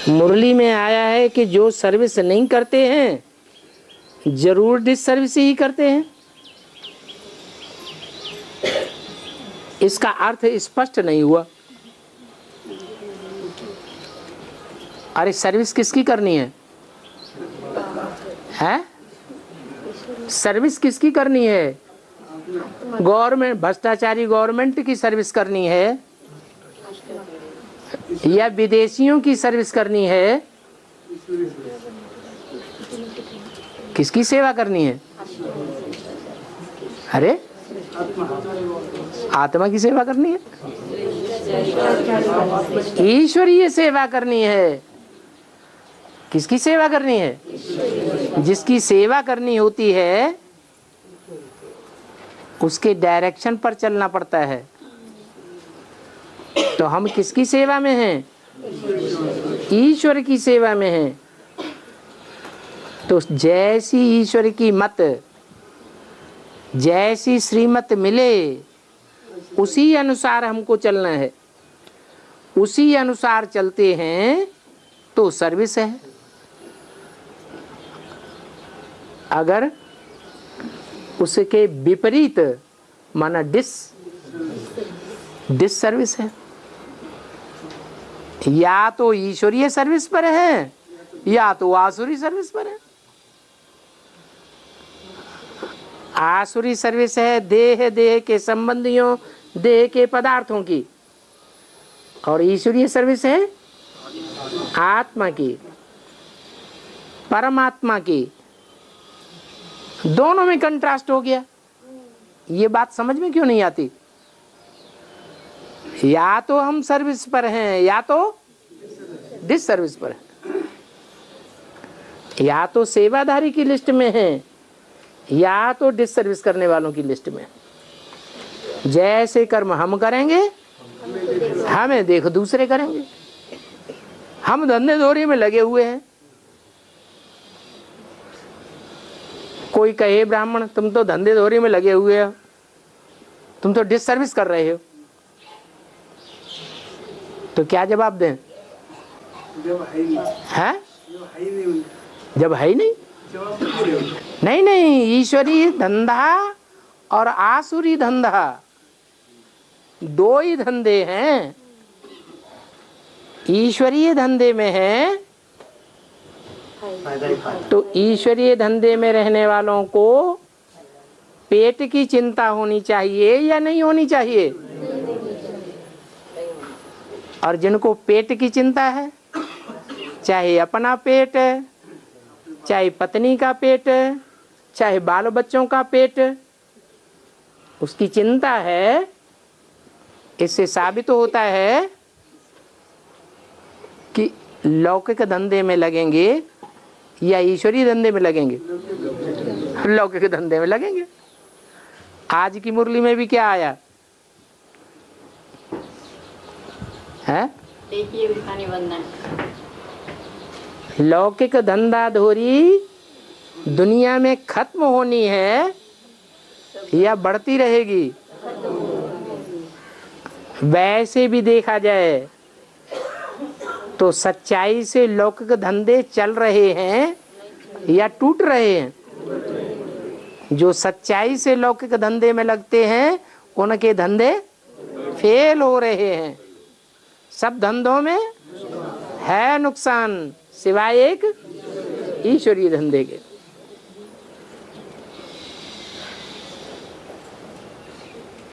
मुरली में आया है कि जो सर्विस नहीं करते हैं जरूर डिसर्विस ही करते हैं। इसका अर्थ स्पष्ट नहीं हुआ। अरे सर्विस किसकी करनी है? हैं? सर्विस किसकी करनी है? गवर्नमेंट, भ्रष्टाचारी गवर्नमेंट की सर्विस करनी है या विदेशियों की सर्विस करनी है? किसकी सेवा करनी है? अरे आत्मा की सेवा करनी है, ईश्वरीय सेवा करनी है। किसकी सेवा करनी है? जिसकी सेवा करनी होती है उसके डायरेक्शन पर चलना पड़ता है। तो हम किसकी सेवा में हैं? ईश्वर की सेवा में हैं। तो जैसी ईश्वर की मत, जैसी श्रीमत मिले उसी अनुसार हमको चलना है। उसी अनुसार चलते हैं तो सर्विस है। अगर उसके विपरीत माना डिस सर्विस है। या तो ईश्वरीय सर्विस पर है या तो आसुरी सर्विस पर है। आसुरी सर्विस है देह के संबंधियों, देह के पदार्थों की, और ईश्वरीय सर्विस है आत्मा की, परमात्मा की। दोनों में कंट्रास्ट हो गया। ये बात समझ में क्यों नहीं आती? या तो हम सर्विस पर हैं या तो डिस सर्विस पर हैं। या तो सेवाधारी की लिस्ट में हैं या तो डिस सर्विस करने वालों की लिस्ट में। जैसे कर्म हम करेंगे हमें देख दूसरे करेंगे। हम धंधे धोरी में लगे हुए हैं। कोई कहे ब्राह्मण तुम तो धंधे धोरी में लगे हुए हो, तुम तो डिस सर्विस कर रहे हो, तो क्या जवाब दें? है जब है ही नहीं। नहीं नहीं, ईश्वरीय धंधा और आसुरी धंधा दो ही धंधे हैं। ईश्वरीय धंधे में है तो ईश्वरीय धंधे में रहने वालों को पेट की चिंता होनी चाहिए या नहीं होनी चाहिए? और जिनको पेट की चिंता है, चाहे अपना पेट, चाहे पत्नी का पेट, चाहे बाल बच्चों का पेट, उसकी चिंता है। इससे साबित होता है कि लौकिक धंधे में लगेंगे या ईश्वरीय धंधे में लगेंगे? लौकिक धंधे में लगेंगे। आज की मुरली में भी क्या आया है? लौकिक धंधा धोरी दुनिया में खत्म होनी है या बढ़ती रहेगी? वैसे भी देखा जाए तो सच्चाई से लौकिक धंधे चल रहे हैं या टूट रहे हैं? जो सच्चाई से लौकिक धंधे में लगते हैं उनके धंधे फेल हो रहे हैं। सब धंधों में है नुकसान सिवाय एक ईश्वरीय धंधे के।